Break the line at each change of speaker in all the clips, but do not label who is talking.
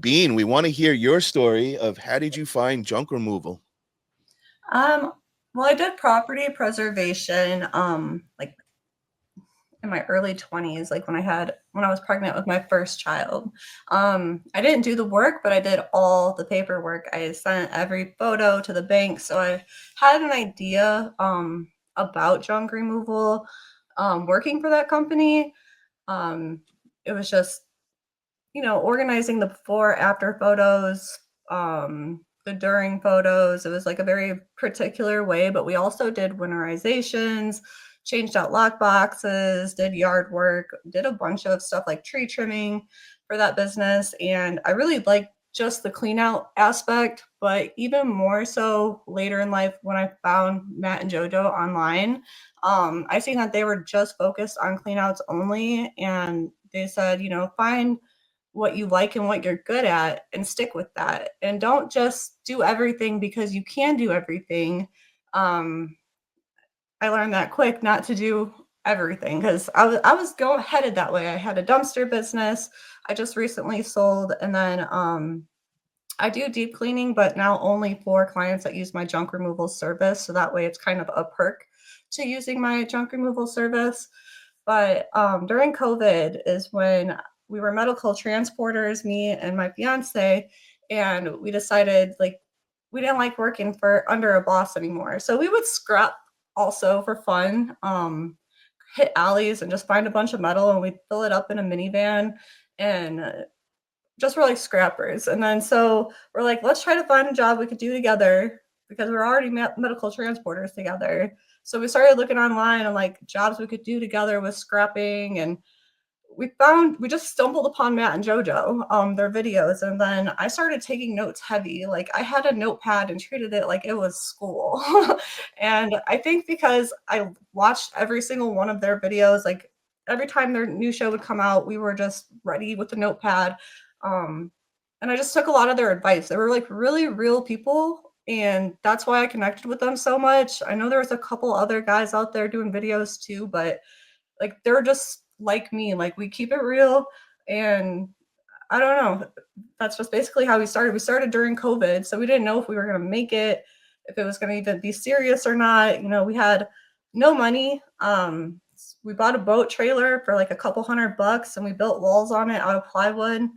Bean, we want to hear your story of how did you find junk removal?
Um, well, I did property preservation, like in my early 20s, like when I was pregnant with my first child. I didn't do the work, but I did all the paperwork. I sent every photo to the bank, so I had an idea about junk removal working for that company. Um, it was just organizing the before after photos, the during photos. It was like a very particular way, but we also did winterizations, changed out lock boxes, did yard work, did a bunch of stuff like tree trimming for that business. And I really liked just the clean out aspect, but even more so later in life when I found Matt and Jojo online, I seen that they were just focused on clean outs only. And they said, find what you like and what you're good at and stick with that. And don't just do everything because you can do everything. Um, I learned that quick not to do everything because I was going headed that way. I had a dumpster business I just recently sold, and then I do deep cleaning, but now only for clients that use my junk removal service. So that way it's kind of a perk to using my junk removal service. But during COVID is when we were medical transporters, me and my fiance, and we decided like we didn't like working for under a boss anymore. So we would scrap also for fun, hit alleys and just find a bunch of metal and we'd fill it up in a minivan and just were like scrappers. And then so we're like, let's try to find a job we could do together because we're already medical transporters together. So we started looking online on like jobs we could do together with scrapping, and we just stumbled upon Matt and Jojo, their videos, and then I started taking notes heavy. Like I had a notepad and treated it like it was school. And I think because I watched every single one of their videos, like every time their new show would come out, we were just ready with the notepad. Um, and I just took a lot of their advice. They were like really real people, and that's why I connected with them so much. I know there was a couple other guys out there doing videos too, but like they're just like me. Like we keep it real, and I don't know. That's just basically how we started. We started during COVID, so we didn't know if we were gonna make it, if it was gonna even be serious or not. We had no money. We bought a boat trailer for like a couple $100, and we built walls on it out of plywood.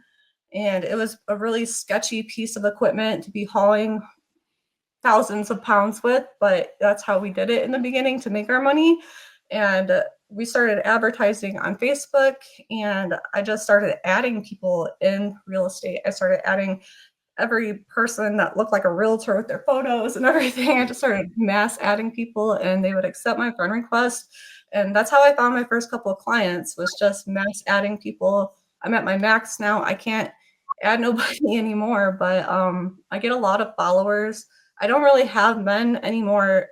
And it was a really sketchy piece of equipment to be hauling thousands of pounds with, but that's how we did it in the beginning to make our money. And we started advertising on Facebook, and I just started adding people in real estate. I started adding every person that looked like a realtor with their photos and everything. I just started mass adding people, and they would accept my friend request. And that's how I found my first couple of clients, was just mass adding people. I'm at my max now. I can't add nobody anymore, but I get a lot of followers. I don't really have men anymore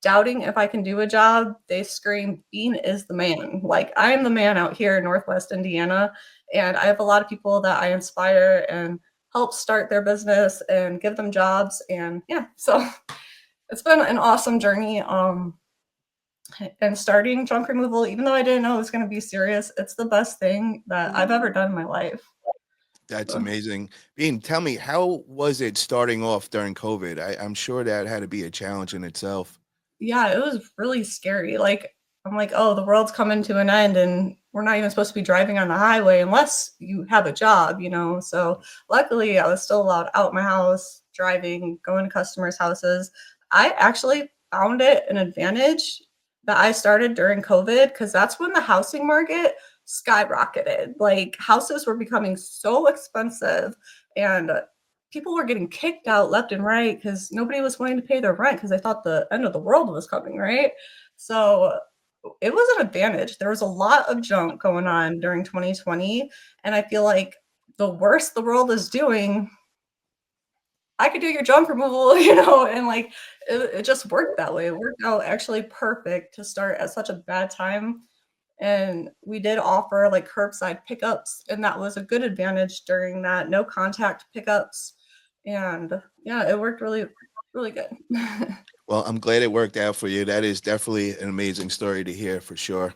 doubting if I can do a job. They scream, Bean is the man. Like, I am the man out here in Northwest Indiana. And I have a lot of people that I inspire and help start their business and give them jobs. And yeah, so it's been an awesome journey. And starting junk removal, even though I didn't know it was going to be serious, it's the best thing that I've ever done in my life.
That's
So.
amazing. Bean, tell me, how was it starting off during COVID? I'm sure that had to be a challenge in itself.
Yeah, it was really scary. Like, I'm like, oh, the world's coming to an end, and we're not even supposed to be driving on the highway unless you have a job. So luckily, I was still allowed out my house, driving, going to customers' houses. I actually found it an advantage that I started during COVID because that's when the housing market skyrocketed. Like, houses were becoming so expensive, and people were getting kicked out left and right because nobody was willing to pay their rent because they thought the end of the world was coming, right? So it was an advantage. There was a lot of junk going on during 2020. And I feel like the worse the world is doing, I could do your junk removal, and like it just worked that way. It worked out actually perfect to start at such a bad time. And we did offer like curbside pickups, and that was a good advantage during that no contact pickups. And yeah, it worked really, really good.
Well, I'm glad it worked out for you. That is definitely an amazing story to hear for sure.